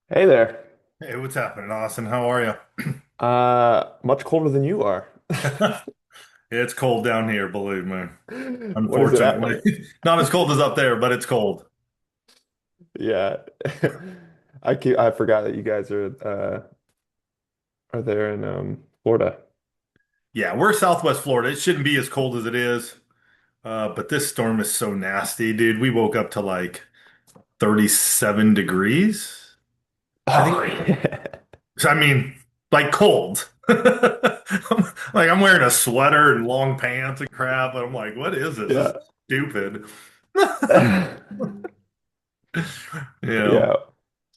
Hey there. Hey, what's happening, Austin? How are you? Much colder than you are. It's cold down here, believe me. What is it at Unfortunately, right not as cold as up there, but it's cold. now? Yeah. I forgot that you guys are there in Florida. Yeah, we're Southwest Florida. It shouldn't be as cold as it is, but this storm is so nasty, dude. We woke up to like 37 degrees. I think. Oh yeah. So, I mean, like cold. Like I'm wearing a sweater and long pants and crap, and I'm like, what is this? This is Yeah. stupid. You know, Yeah.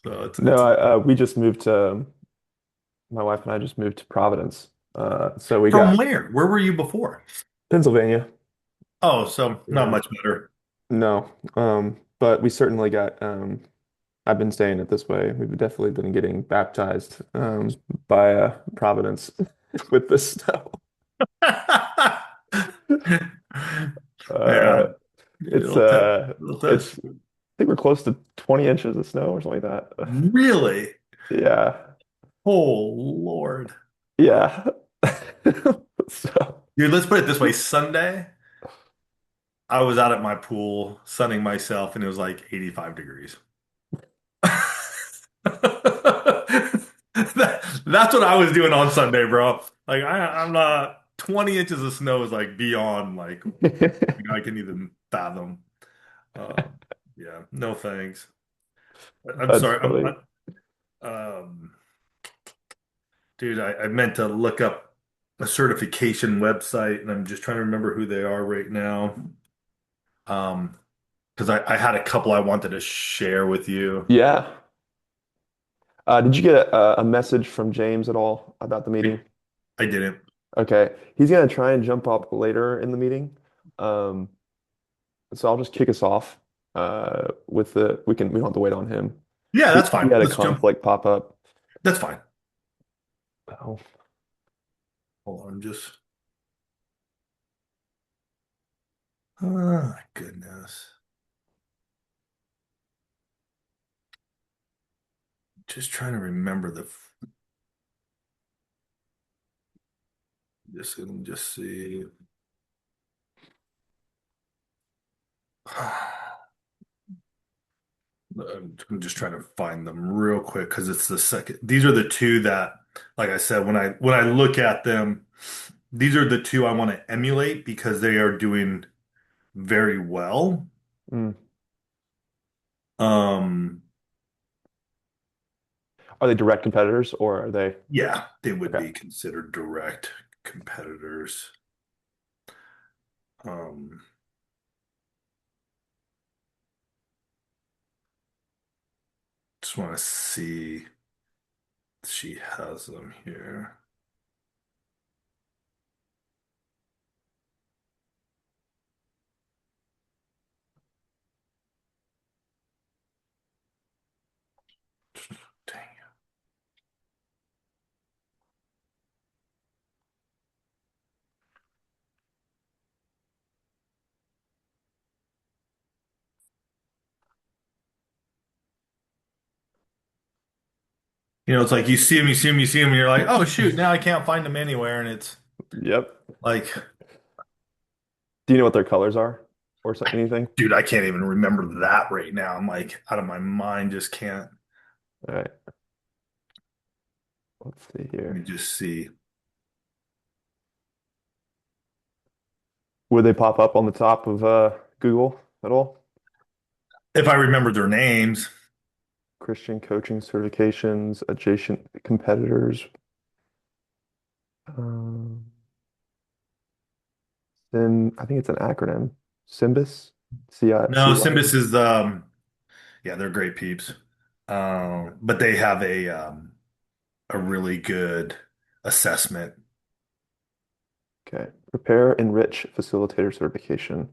so No, it's we just moved to my wife and I just moved to Providence. So we From got where? Where were you before? Pennsylvania. Oh, so not Yeah. much better. No. But we certainly got I've been saying it this way. We've definitely been getting baptized by Providence with the snow. Yeah, Uh, it's it'll test. It'll test. I think we're close to 20 inches of snow or something like that. Really? Yeah. Oh, Lord. Yeah. So, Dude, let's put it this way. Sunday, I was out at my pool sunning myself and it was like 85 degrees. That's what I was doing on Sunday, bro. Like I'm not 20 inches of snow is like beyond like I can even fathom. Um, yeah, no thanks. I'm that's sorry. funny. Um, dude, I meant to look up a certification website, and I'm just trying to remember who they are right now. Um, because I had a couple I wanted to share with you. Yeah. Did you get a message from James at all about the I, meeting? I didn't. Okay. He's gonna try and jump up later in the meeting. Um, so I'll just kick us off with we don't have to wait on him. Yeah, He, that's he fine. had a Let's jump. conflict pop up. That's fine. Oh, Hold on, just. Oh, goodness. Just trying to remember the. Just let me just see. I'm just trying to find them real quick because it's the second. These are the two that, like I said, when I look at them, these are the two I want to emulate because they are doing very well. mm. Um, Are they direct competitors or are they yeah, they would okay? be considered direct competitors. Um, just want to see if she has them here. Dang it. It's like you see them, you see them, you see them, and you're like, oh shoot, now I can't find them anywhere, and it's Yep. like. Do you know what their colors are or anything? Dude, I can't even remember that right now. I'm like out of my mind, just can't. All right. Let's see Let me here. just see. Would they pop up on the top of Google at all? If I remember their names. Christian coaching certifications, adjacent competitors. Um, I think it's an acronym. Symbis, No, CY. Symbis is yeah, they're great peeps. But they have a really good assessment. Okay. Prepare, enrich, facilitator certification.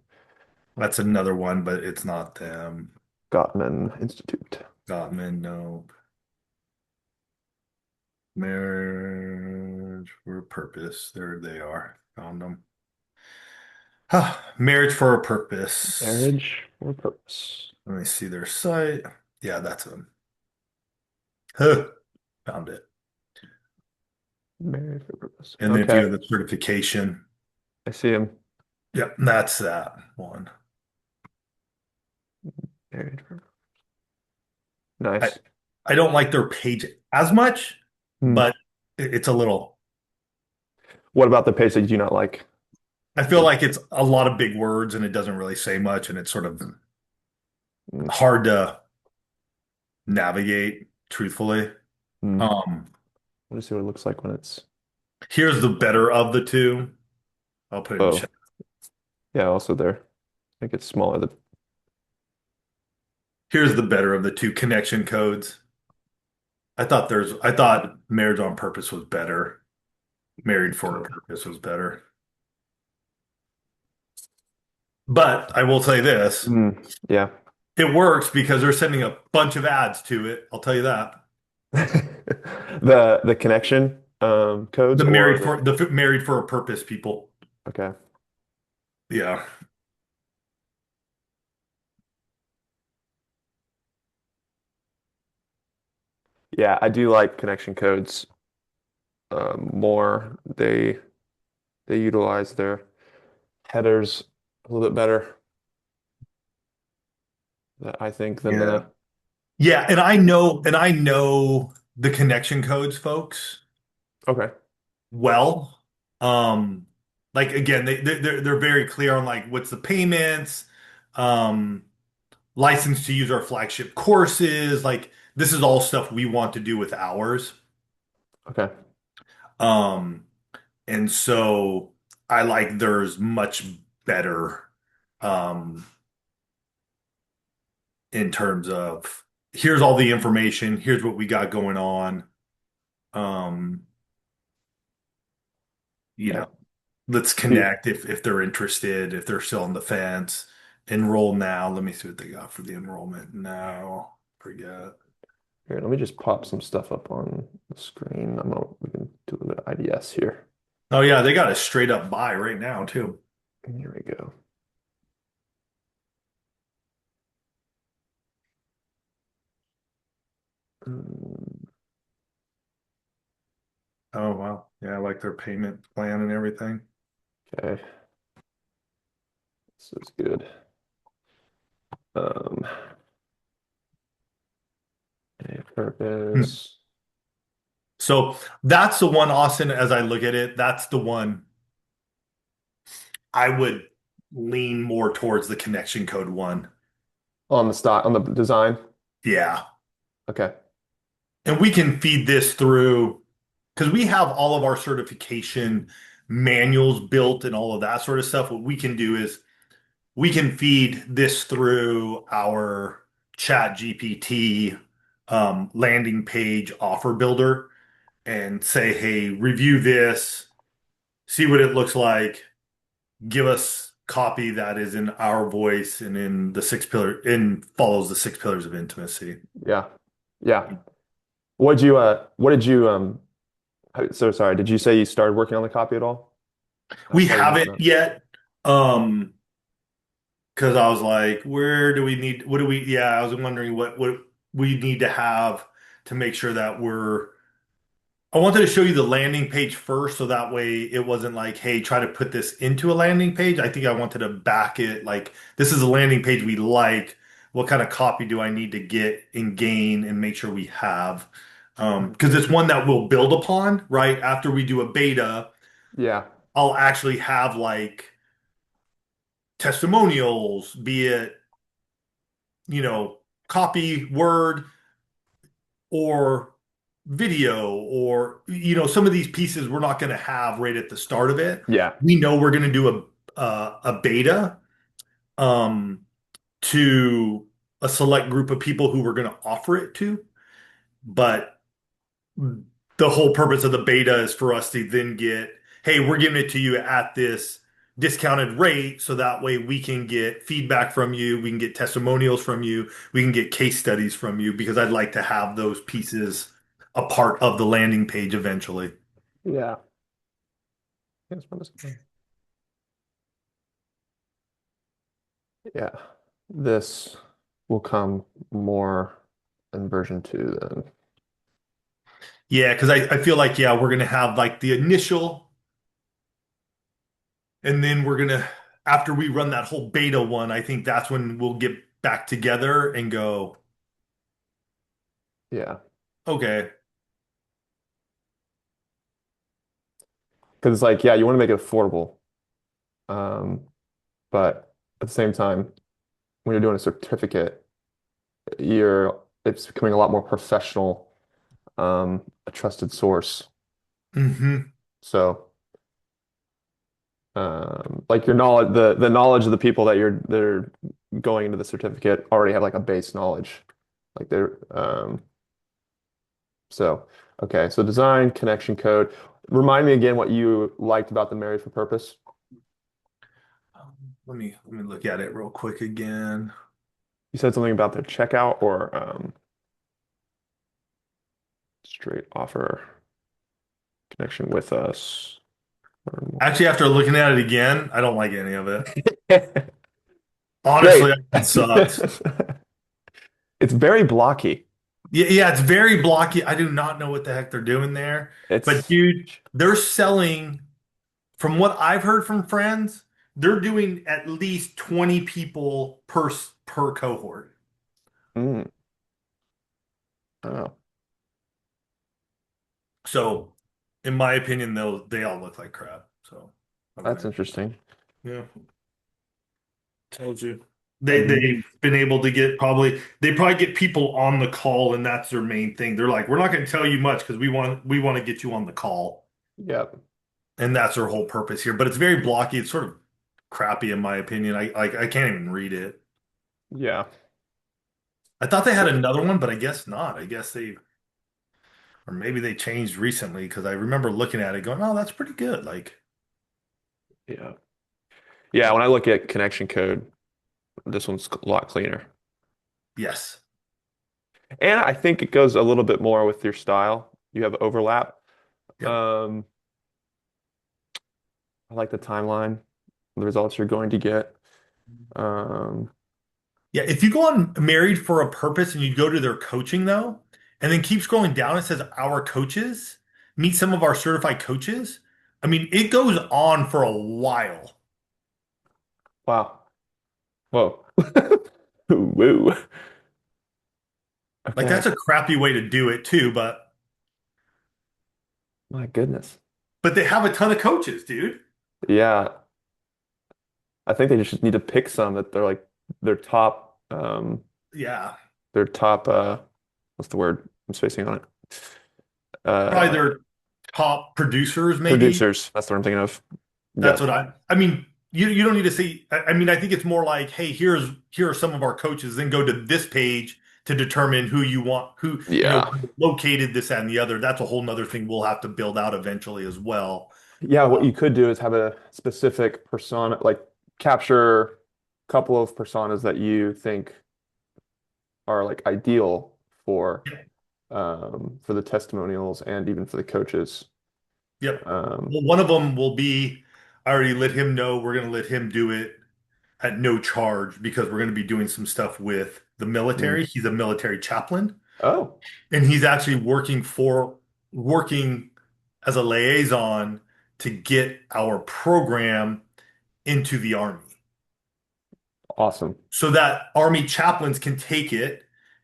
That's another one, but it's not them. Gottman Institute. Gottman, no. Marriage for a purpose. There they are. Found them. Marriage for a purpose. Marriage for purpose. Let me see their site. Yeah, that's them. Huh, found it. Married for purpose. And then if you Okay, have the certification, I see him. yep, that's that one. Married for I nice. I don't like their page as much, Hmm. but it's a little. What about the page that you do not like? I feel like it's a lot of big words and it doesn't really say much, and it's sort of Hmm. hard to navigate, truthfully. Hmm. Um, Let me see what it looks like when it's. Here's the better of the two. I'll put it in chat. Oh, yeah. Also there. I think it's smaller. The Here's the better of the two connection codes. I thought marriage on purpose was better. Married for a okay. purpose was better. But I will say this, Hmm. Yeah. it works because they're sending a bunch of ads to it. I'll tell you that. The connection codes or the The married for a purpose people. okay. Yeah. Yeah, I do like connection codes more. They utilize their headers a little bit better, I think, than Yeah. the Yeah, and I know the connection codes folks okay. well. Um like again, they're very clear on like what's the payments, um license to use our flagship courses, like this is all stuff we want to do with ours. Okay. Um and so I like theirs much better um in terms of here's all the information, here's what we got going on. Um, you Yeah. know, let's Do connect if they're interested, if they're still on the fence. Enroll now. Let me see what they got for the enrollment now. Forget. here, let me just pop some stuff up on the screen. We can do a little bit of IDS here. Oh yeah, they got a straight up buy right now too. Here we go. Um, Oh wow. Yeah, I like their payment plan and everything. okay, this is good. Um, a Hmm. purpose. So that's the one, Austin, as I look at it, that's the one I would lean more towards the connection code one. On the stock, on the design. Yeah. Okay. And we can feed this through because we have all of our certification manuals built and all of that sort of stuff. What we can do is we can feed this through our chat GPT landing page offer builder and say, hey, review this, see what it looks like, give us copy that is in our voice and in the six pillar and follows the six pillars of intimacy. Yeah. Yeah. What did you so sorry, did you say you started working on the copy at all? I We saw you haven't mention yet. Um, because I was like, where do we need, what do we, yeah, I was wondering what we need to have to make sure that I wanted to show you the landing page first so that way it wasn't like, hey, try to put this into a landing page. I think I wanted to back it like, this is a landing page we like. What kind of copy do I need to get and gain and make sure we have? that. Because it's one that we'll build upon, right? After we do a beta, Yeah. I'll actually have like testimonials, be it copy, word, or video, or some of these pieces we're not going to have right at the start of it. Yeah. We know we're going to do a beta um, to a select group of people who we're going to offer it to, but the whole purpose of the beta is for us to then get, hey, we're giving it to you at this discounted rate so that way we can get feedback from you, we can get testimonials from you, we can get case studies from you because I'd like to have those pieces a part of the landing page eventually. Yeah. Yes, what is it? Yeah. This will come more in version 2 then. Yeah, because I feel like, yeah, we're gonna have like the initial, and then we're gonna, after we run that whole beta one, I think that's when we'll get back together and go, Yeah. okay, Because it's like, yeah, you want to make it affordable. Um, but at the same time, when you're doing a certificate, it's becoming a lot more professional, a trusted source. hmm So, like your knowledge, the knowledge of the people they're going into the certificate already have like a base knowledge. Like they're so okay. So design, connection code. Remind me again what you liked about the Married for Purpose. let me look at it real quick again. You said something about their checkout or straight offer connection with us. Learn more. Actually, after looking at it again, I don't like any of it. Great. Honestly, it sucks. It's very blocky. Yeah, yeah, it's very blocky. I do not know what the heck they're doing there. But It's dude, they're selling, from what I've heard from friends, they're doing at least 20 people per cohort. mm, oh, So, in my opinion, they all look like crap. So, I'm that's gonna, interesting. yeah, told you. Mm, They've been able to get, they probably get people on the call, and that's their main thing. They're like, we're not going to tell you much because we want to get you on the call. yep. And that's their whole purpose here. But it's very blocky. It's sort of crappy in my opinion. I can't even read it. Yeah. I thought they had So another one, but I guess not. I guess they, or maybe they changed recently because I remember looking at it going, oh, that's pretty good. Like, yeah. Yeah, when I look at connection code, this one's a lot cleaner. yes. And I think it goes a little bit more with your style. You have overlap. Yep. Um, I like the timeline, the results you're going to get. Um, Yeah. If you go on Married for a Purpose and you go to their coaching though, and then keep scrolling down, it says our coaches, meet some of our certified coaches. I mean, it goes on for a while. wow. Whoa. Woo. Like that's Okay. a crappy way to do it too, My goodness. but they have a ton of coaches, dude. Yeah. I think they just need to pick some that they're like their top Yeah. their top what's the word? I'm spacing on it. Probably Uh their top producers, maybe. producers. That's what I'm thinking of. That's Yep. what I mean, you don't need to see. I mean, I think it's more like, hey, here are some of our coaches, then go to this page to determine who you want, who, Yeah. located this that, and the other. That's a whole nother thing we'll have to build out eventually as well. Yeah, what you could do is have a specific persona, like capture a couple of personas that you think are like ideal for the testimonials and even for the coaches. Yep. Um, Well, one of them will be, I already let him know we're going to let him do it at no charge because we're going to be doing some stuff with the mm. military. He's a military chaplain. Oh, And he's actually working as a liaison to get our program into the Army awesome. so that Army chaplains can take it,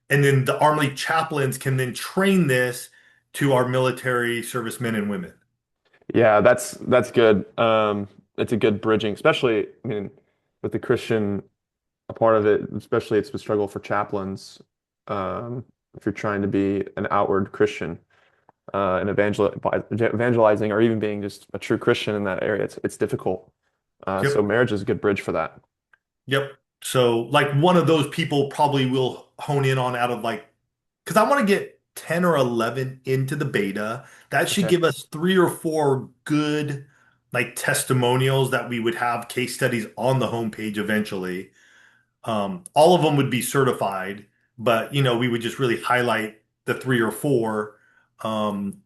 and then the Army chaplains can then train this to our military servicemen and women. Yeah, that's good. It's a good bridging, especially, I mean, with the Christian a part of it, especially it's the struggle for chaplains. If you're trying to be an outward Christian and evangelizing, or even being just a true Christian in that area, it's difficult. So Yep. marriage is a good bridge for that. Yep. So like one of those people probably will hone in on out of like, because I want to get 10 or 11 into the beta. That should Okay. give us three or four good like testimonials that we would have case studies on the homepage eventually. All of them would be certified, but we would just really highlight the three or four, um,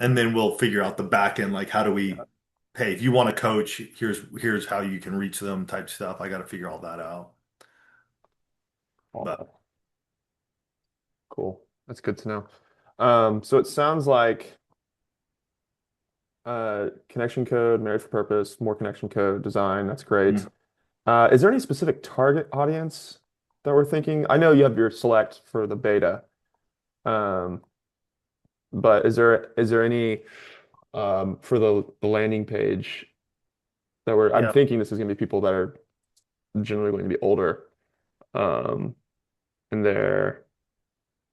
and then we'll figure out the back end, like how do we, hey, if you want to coach, here's how you can reach them type stuff. I got to figure all that out. But Cool. That's good to know. So it sounds like connection code, married for purpose, more connection code, design. That's great. Mm. Is there any specific target audience that we're thinking? I know you have your select for the beta, um, but is there any for the landing page that I'm Yeah. thinking this is going to be people that are generally going to be older, um, in their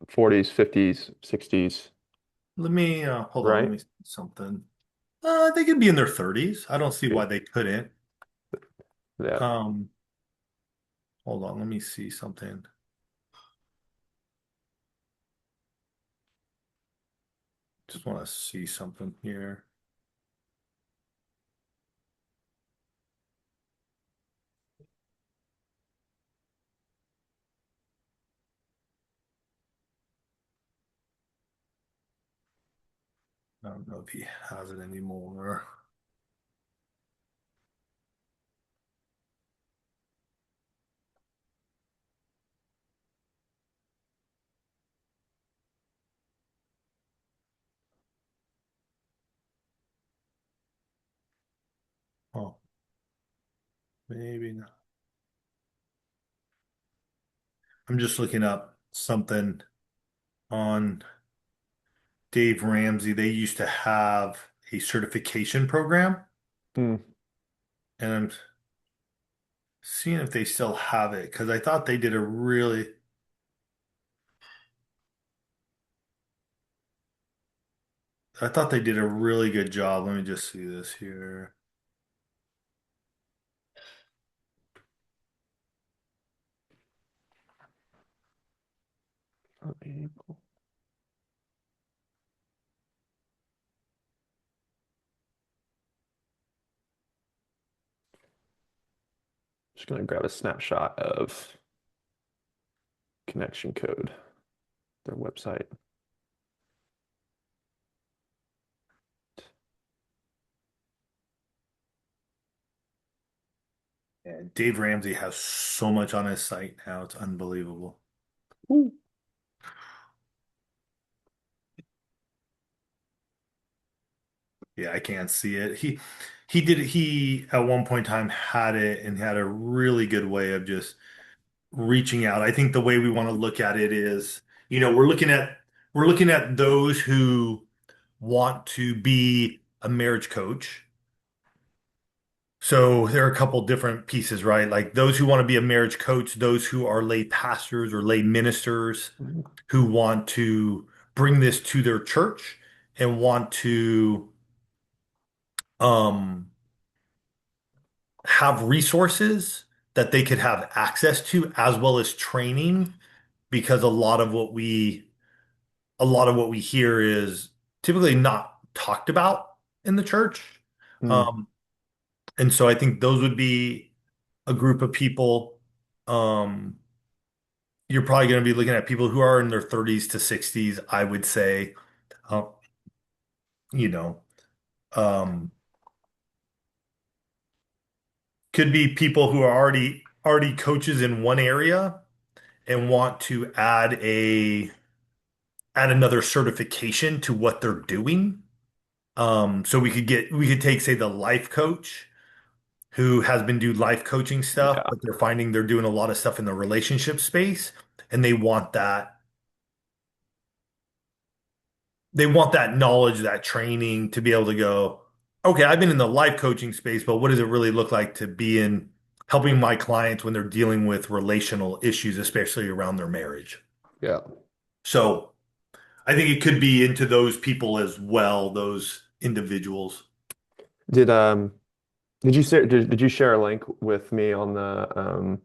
40s, 50s, 60s, Let me hold on. Let right? me see something. They could be in their 30s. I don't see why Okay. they couldn't. Yeah. Um, hold on. Let me see something. Just want to see something here. I don't know if he has it anymore. Oh, maybe not. I'm just looking up something on Dave Ramsey. They used to have a certification program, Hmm. and I'm seeing if they still have it because I thought they did a really, I thought they did a really good job. Let me just see this here. Just gonna grab a snapshot of connection code, their website. And Dave Ramsey has so much on his site now. It's unbelievable. Woo. Yeah, I can't see it. He at one point in time had it and had a really good way of just reaching out. I think the way we want to look at it is, we're looking at those who want to be a marriage coach. So there are a couple different pieces, right? Like those who want to be a marriage coach, those who are lay pastors or lay ministers who want to bring this to their church and want to um have resources that they could have access to as well as training because a lot of what we hear is typically not talked about in the church. Hmm. Um, and so I think those would be a group of people. Um, you're probably going to be looking at people who are in their 30s to 60s, I would say. Uh, you know, um, could be people who are already coaches in one area and want to add another certification to what they're doing. So we could take, say, the life coach who has been doing life coaching stuff, Yeah. but they're finding they're doing a lot of stuff in the relationship space, and they want that knowledge, that training to be able to go, okay, I've been in the life coaching space, but what does it really look like to be in helping my clients when they're dealing with relational issues, especially around their marriage? Yeah. So I think it could be into those people as well, those individuals. Did um did you share a link with me on the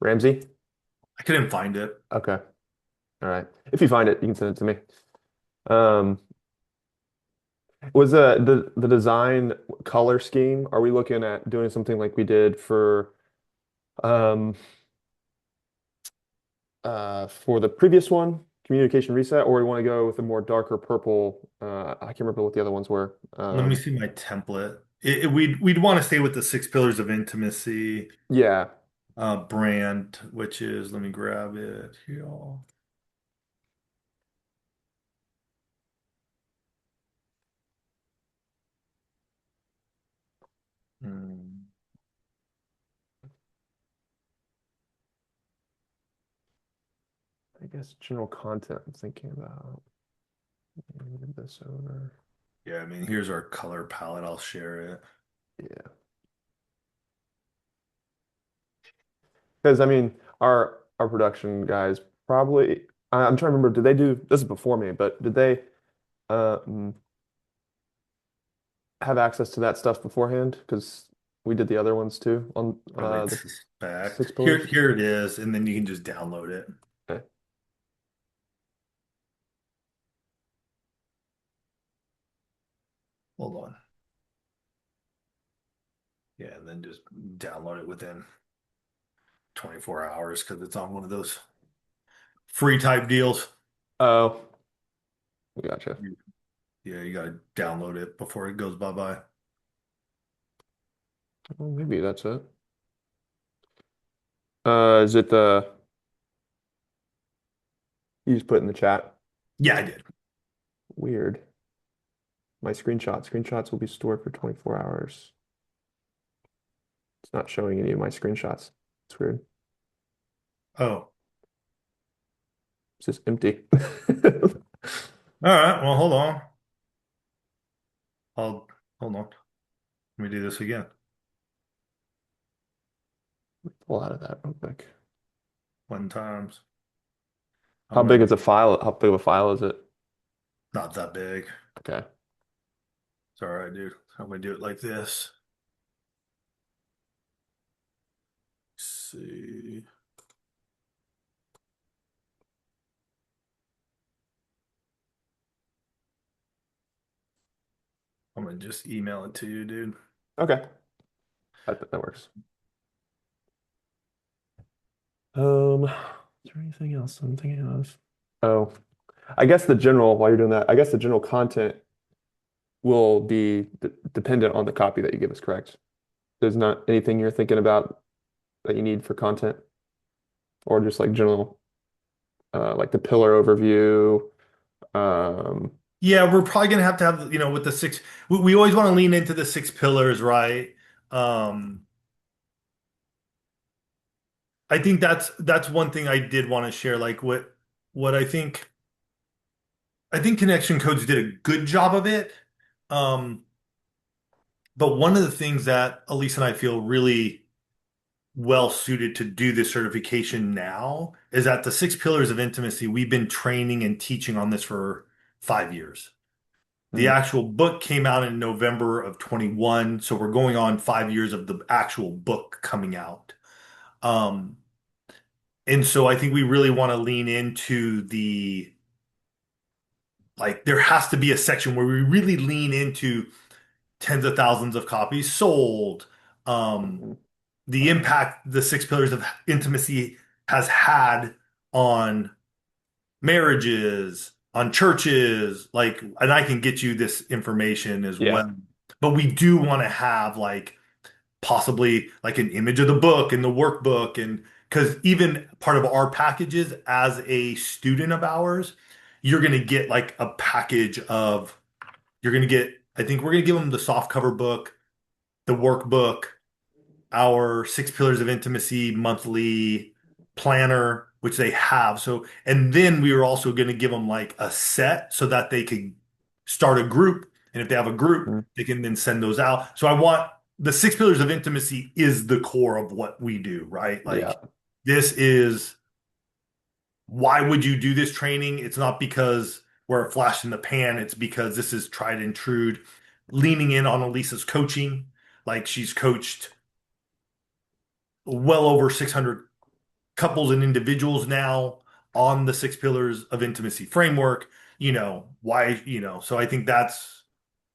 Ramsey? I couldn't find it. Okay. All right. If you find it, you can send it to me. Um, was the design color scheme, are we looking at doing something like we did um for the previous one, communication reset, or we want to go with a more darker purple? I can't remember what the other ones were. Let me see my template. We'd want to stay with the six pillars of intimacy Yeah. brand, which is, let me grab it here. Mm. I guess general content I'm thinking about. Move this over. Yeah, I mean, here's our color palette. I'll share it. Yeah. Because I mean, our production guys probably I'm trying to remember, did they do this is before me, but did they um have access to that stuff beforehand? Because we did the other ones too on I would the suspect. six Here, pillars. here it is, and then you can just download it. Okay. Hold on. Yeah, and then just download it within 24 hours because it's on one of those free type deals. Oh, gotcha. Yeah, you got to download it before it goes bye-bye. Well, maybe that's it. Is it the you just put in the chat? Yeah, I did. Weird. My screenshots. Screenshots will be stored for 24 hours. It's not showing any of my screenshots. It's weird. Oh, It's just empty. all right. Well, hold on. I'll hold on. Let me do this again. Pull out of that real quick. One times. How I'm big gonna is a file? How big of a file is it? not that big. Okay. It's all right, dude. I'm gonna do it like this. See. I'm gonna just email it to you, dude. Okay. That works. Is there anything else I'm thinking of? Oh, I guess the general, while you're doing that, I guess the general content will be d dependent on the copy that you give us, correct? There's not anything you're thinking about that you need for content or just like general, like the pillar overview. Um, Yeah, we're probably gonna have to have, with the six, we always want to lean into the six pillars, right? Um, I think that's one thing I did want to share. Like what I think Connection Codes did a good job of it. Um, but one of the things that Elise and I feel really well suited to do this certification now is that the six pillars of intimacy, we've been training and teaching on this for 5 years. The mm, actual book came out in November of 21, so we're going on 5 years of the actual book coming out. Um, and so I think we really want to lean into there has to be a section where we really lean into tens of thousands of copies sold, um, mm, the impact the six pillars of intimacy has had on marriages, on churches, and I can get you this information as yeah. well. But we do want to have possibly like an image of the book and the workbook, and because even part of our packages as a student of ours, you're going to get like a package of you're going to get, I think we're going to give them the soft cover book, the workbook, our six pillars of intimacy monthly planner, which they have. So, and then we were also going to give them like a set so that they could start a group. And if they have a group, Mm, they can then send those out. So I want the six pillars of intimacy is the core of what we do, right? yeah. Like this is why would you do this training? It's not because we're a flash in the pan. It's because this is tried and true, leaning in on Elisa's coaching. Like she's coached well over 600 couples and individuals now on the six pillars of intimacy framework. So I think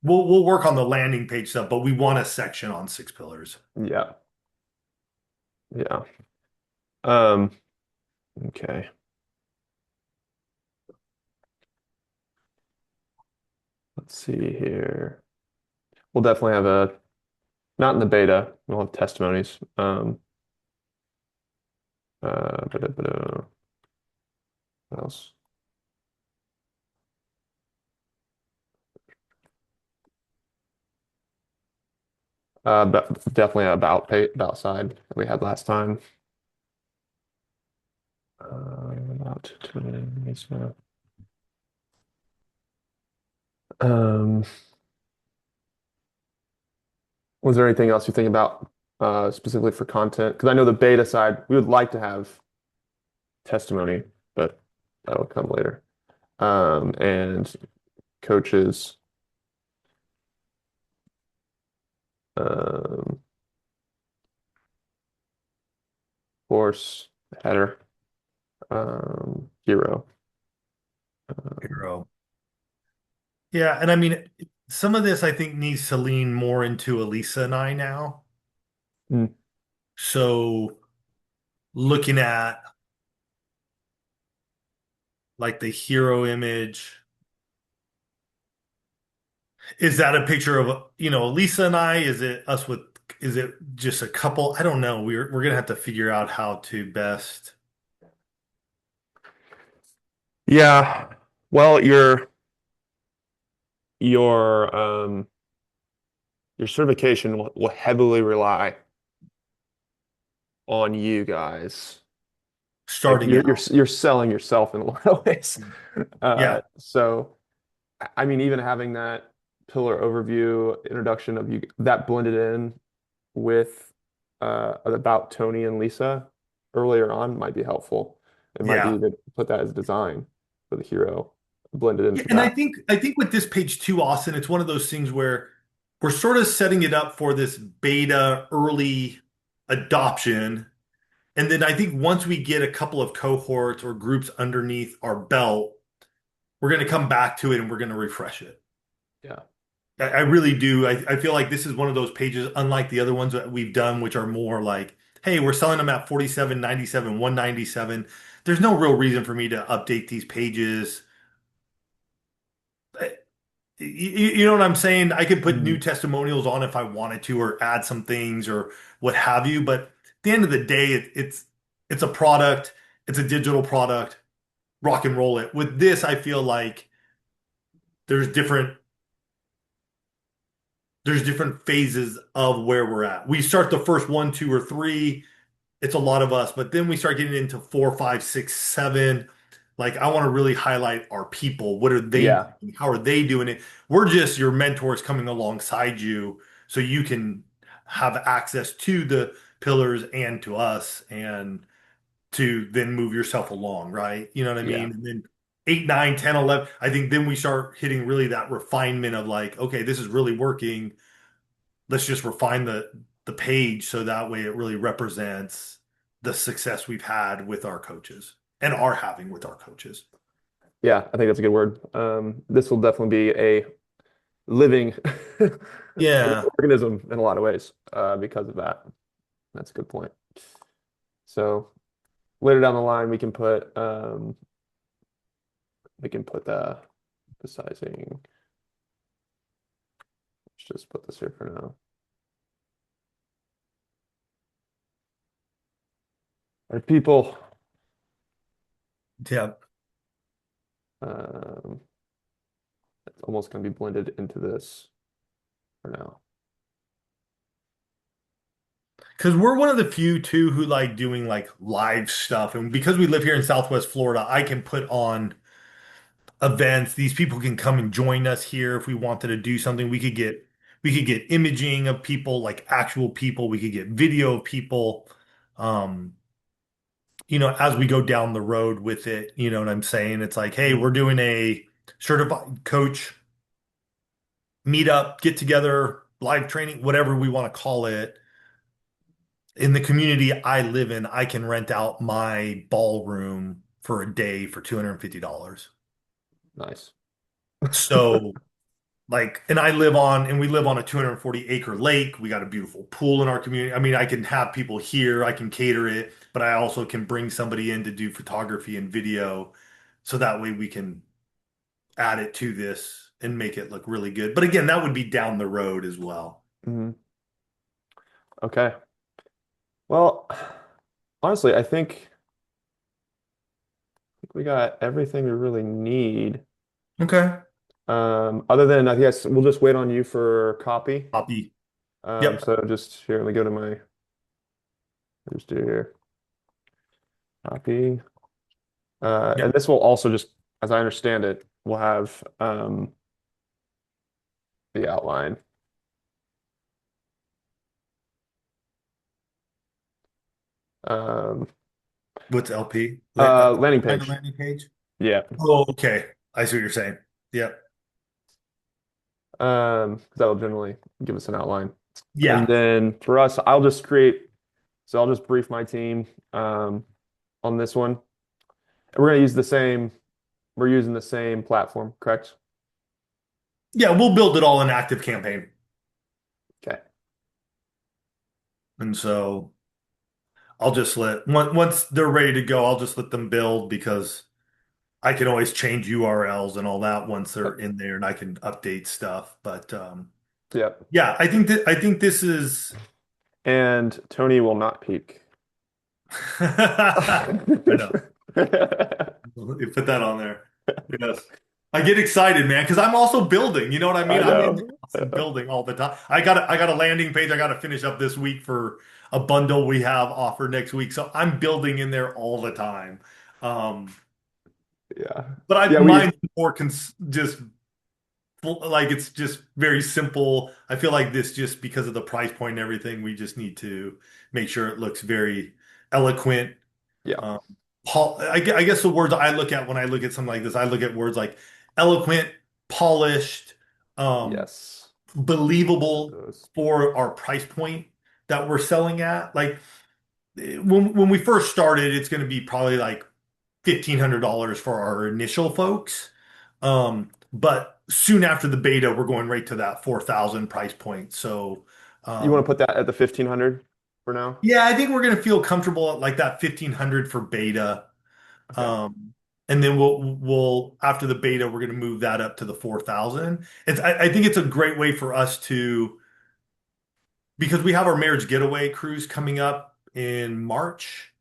we'll work on the landing page stuff, but we want a section on six pillars. Yeah. Yeah. Um, okay. Let's see here. We'll definitely have not in the beta, we'll have testimonies. What else? But definitely about side that we had last time. About 20, so, um, was there anything else you think about specifically for content? Because I know the beta side, we would like to have testimony, but that'll come later. And coaches, of course, header, hero. Um, Hero. Yeah, and I mean, some of this I think needs to lean more into Elisa and I now. mm, So looking at like the hero image, is that a picture of, Elisa and I? Is it us with, is it just a couple? I don't know. We're gonna have to figure out how to best yeah. Well, your your certification will heavily rely on you guys. Like starting out. you're selling yourself in a lot of ways. Yeah, So I mean, even having that pillar overview introduction of you that blended in with about Tony and Lisa earlier on might be helpful. It might be yeah. to put that as design for the hero, blended Yeah, into and I that. think I think with this page too, Austin, it's one of those things where we're sort of setting it up for this beta early adoption. And then I think once we get a couple of cohorts or groups underneath our belt, we're going to come back to it and we're going to refresh it. Yeah. I really do. I feel like this is one of those pages, unlike the other ones that we've done, which are more like, hey, we're selling them at 47.97, 197. There's no real reason for me to update these pages. You know what I'm saying? I could put new Mhm. testimonials on if I wanted to, or add some things, or what have you. But at the end of the day, it's a product. It's a digital product. Rock and roll it. With this, I feel like there's different there's different phases of where we're at. We start the first one, two, or three. It's a lot of us, but then we start getting into four, five, six, seven. Like I want to really highlight our people. What are they Yeah. doing? How are they doing it? We're just your mentors coming alongside you so you can have access to the pillars and to us and to then move yourself along, right? You know what I Yeah. mean? And then 8, 9, 10, 11. I think then we start hitting really that refinement of like, okay, this is really working. Let's just refine the page so that way it really represents the success we've had with our coaches and are having with our coaches. Yeah. I think that's a good word. This will definitely be a living Yeah. organism in a lot of ways because of that. That's a good point. So later down the line, we can put the sizing. Let's just put this here for now. Our people, Yeah. um, it's almost going to be blended into this for now. Because we're one of the few too who like doing like live stuff. And because we live here in Southwest Florida, I can put on events. These people can come and join us here if we wanted to do something. We could get imaging of people, like actual people. We could get video of people. Um, as we go down the road with it, you know what I'm saying? It's like, hey, we're doing a certified coach meetup, get together, live training, whatever we want to call it. In the community I live in, I can rent out my ballroom for a day for $250. Nice. So, like, and we live on a 240-acre lake. We got a beautiful pool in our community. I mean, I can have people here, I can cater it, but I also can bring somebody in to do photography and video. So that way we can add it to this and make it look really good. But again, that would be down the road as well. Mhm. Okay. Well, honestly, I think we got everything we really need. Okay. Other than I guess we'll just wait on you for copy. Copy. Yep. So just here, let me go to my, just do here, copy. And Yep. this will also just, as I understand it, will have the outline. Um, What's LP? Landing Find the page. landing page. Yeah. Oh, okay. I see what you're saying. Yep. 'Cause that'll generally give us an outline. And Yeah. then for us, I'll just create, so I'll just brief my team on this one. And we're going to use the same, we're using the same platform, correct? Yeah, we'll build it all in Active Campaign. Okay. And so I'll just once they're ready to go, I'll just let them build because I can always change URLs and all that once they're Yep. in there and I can update stuff. But Yep. yeah, I think this is And Tony will not peak. I know. You put that on there. Yes. I get excited, man, because I'm also building. You know what I mean? I I'm in the know. house and building all the time. I got a landing page I got to finish up this week for a bundle we have offered next week. So I'm building in there all the time. Um, Yeah. but Yeah, we mine's more just like it's just very simple. I feel like this just because of the price point and everything, we just need to make sure it looks very eloquent. yeah. Um, I guess the words I look at when I look at something like this, I look at words like eloquent, polished, um, Yes. believable Those. for our price point that we're selling at. Like when we first started, it's going to be probably like $1,500 for our initial folks. But soon after the beta, we're going right to that 4,000 price point. So, You want to um, put that at the 1500 for now? yeah, I think we're going to feel comfortable at like that 1,500 for beta. Okay. Um, and then we'll after the beta, we're going to move that up to the 4,000. I think it's a great way for us to because we have our marriage getaway cruise coming up in March.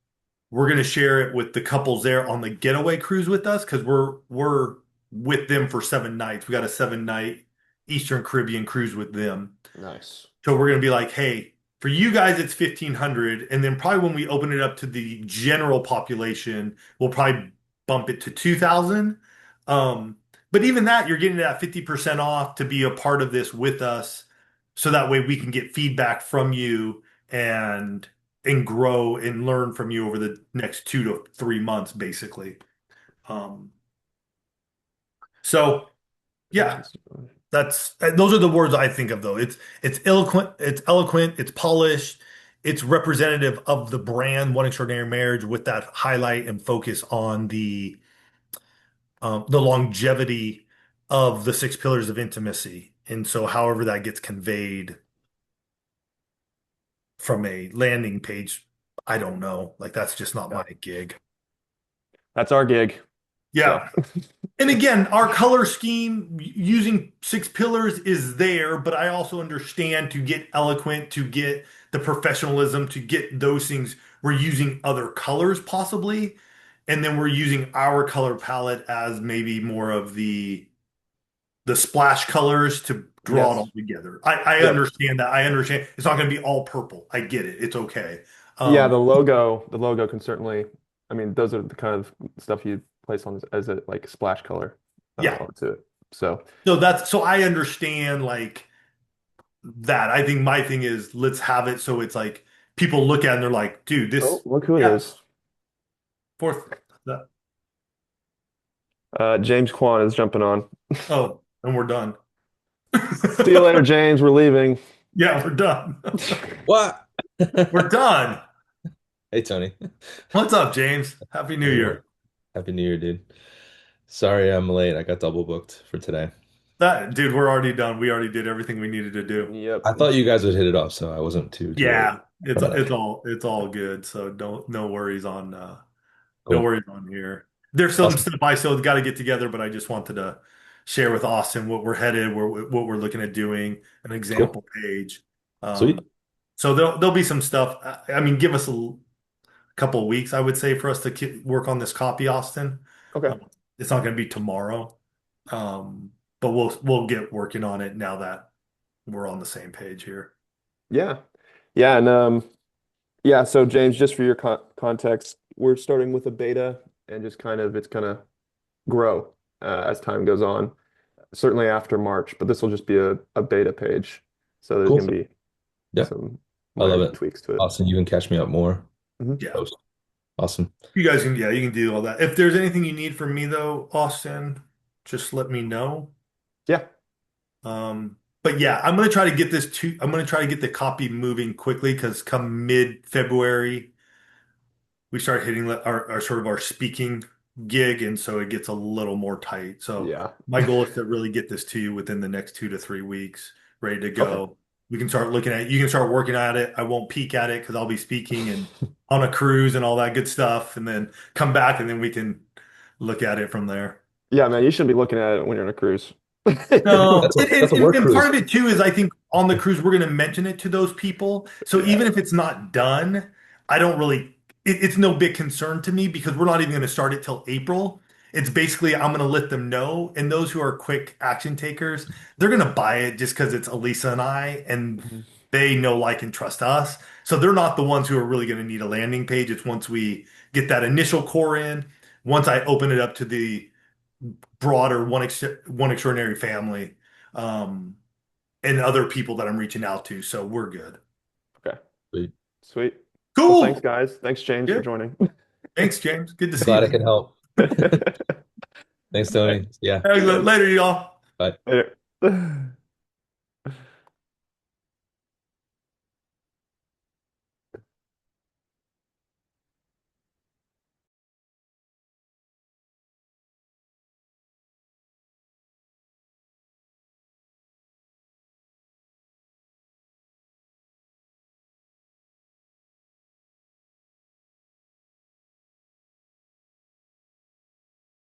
We're going to share it with the couples there on the getaway cruise with us because we're with them for 7 nights. We got a 7 night Eastern Caribbean cruise with them. Nice. So we're going to be like, hey, for you guys, it's 1,500. And then probably when we open it up to the general population, we'll probably bump it to 2,000. But even that, you're getting that 50% off to be a part of this with us. So that way we can get feedback from you and grow and learn from you over the next 2 to 3 months, basically. Um, so yeah, that's those are the words I think of though. It's eloquent, it's polished, it's representative of the brand One Extraordinary Marriage with that highlight and focus on the longevity of the 6 pillars of intimacy. And so however that gets conveyed from a landing page, I don't know. Like that's just not Yeah. my gig. That's our gig. So, Yeah. And again, our color scheme using 6 pillars is there, but I also understand to get eloquent, to get the professionalism, to get those things, we're using other colors possibly. And then we're using our color palette as maybe more of the splash colors to draw it all yes. together. I Yep. understand that. I understand it's not going to be all purple. I get it. It's okay. Yeah, Um, the logo can certainly, I mean, those are the kind of stuff you place on as a like splash color yeah. onto it. So, So I understand like that. I think my thing is let's have it so it's like people look at it and they're like, dude, oh, this, look who it yeah, is. fourth. That, James Kwan is jumping on. oh, and we're done. See you later, James. We're leaving. Yeah, we're done. What? We're done. Hey, Tony. What's up, James? Happy New Hey, Year. what? Happy New Year, dude. Sorry I'm late. I got double booked for today. That dude, we're already done. We already did everything we needed to do. Yep. I thought you guys would hit it off, so I wasn't too worried. Yeah, it's But it's all it's all good. So don't no worries on no cool. worries on here. There's some Awesome. stuff I still got to get together, but I just wanted to share with Austin what we're headed, what we're looking at doing, an Cool. example page. Sweet. So there'll be some stuff. I mean, give us a couple of weeks, I would say, for us to work on this copy, Austin. Okay. Um, it's not going to be tomorrow, but we'll get working on it now that we're on the same page here. Yeah. Yeah, and yeah, so James, just for your context, we're starting with a beta and just kind of it's gonna grow as time goes on. Certainly after March, but this will just be a beta page. So there's Cool. gonna be Yeah, some I love minor it. tweaks to it. Austin, you can catch me up more Mhm. Yeah. post. Awesome. You guys can, yeah, you can do all that. If there's anything you need from me though, Austin, just let me know. Yeah. But yeah, I'm gonna try to get the copy moving quickly because come mid-February, we start hitting our sort of our speaking gig, and so it gets a little more tight. So Yeah. my goal is to really get this to you within the next 2 to 3 weeks, ready to Okay. go. We can start looking at it. You can start working at it. I won't peek at it because I'll be speaking and on a cruise and all that good stuff, and then come back and then we can look at it from there. Yeah, man, you shouldn't be looking at it when you're on a cruise. No, That's a work and part cruise. of it too is I think on the cruise we're going to mention it to those people. So Yeah. even if it's not done, I don't really, it's no big concern to me because we're not even going to start it till April. It's basically I'm going to let them know, and those who are quick action takers, they're going to buy it just because it's Elisa and I, and Mhm. they know, like, and trust us. So they're not the ones who are really going to need a landing page. It's once we get that initial core in, once I open it up to the broader one extraordinary family, um, and other people that I'm reaching out to. So we're good. Okay. Sweet. Sweet. Well, thanks, Cool. guys. Thanks, James, for Yeah. joining. Thanks, James. Good to see Glad I you. could help. Thanks, Tony. Yeah. Later, y'all. Bye. Later.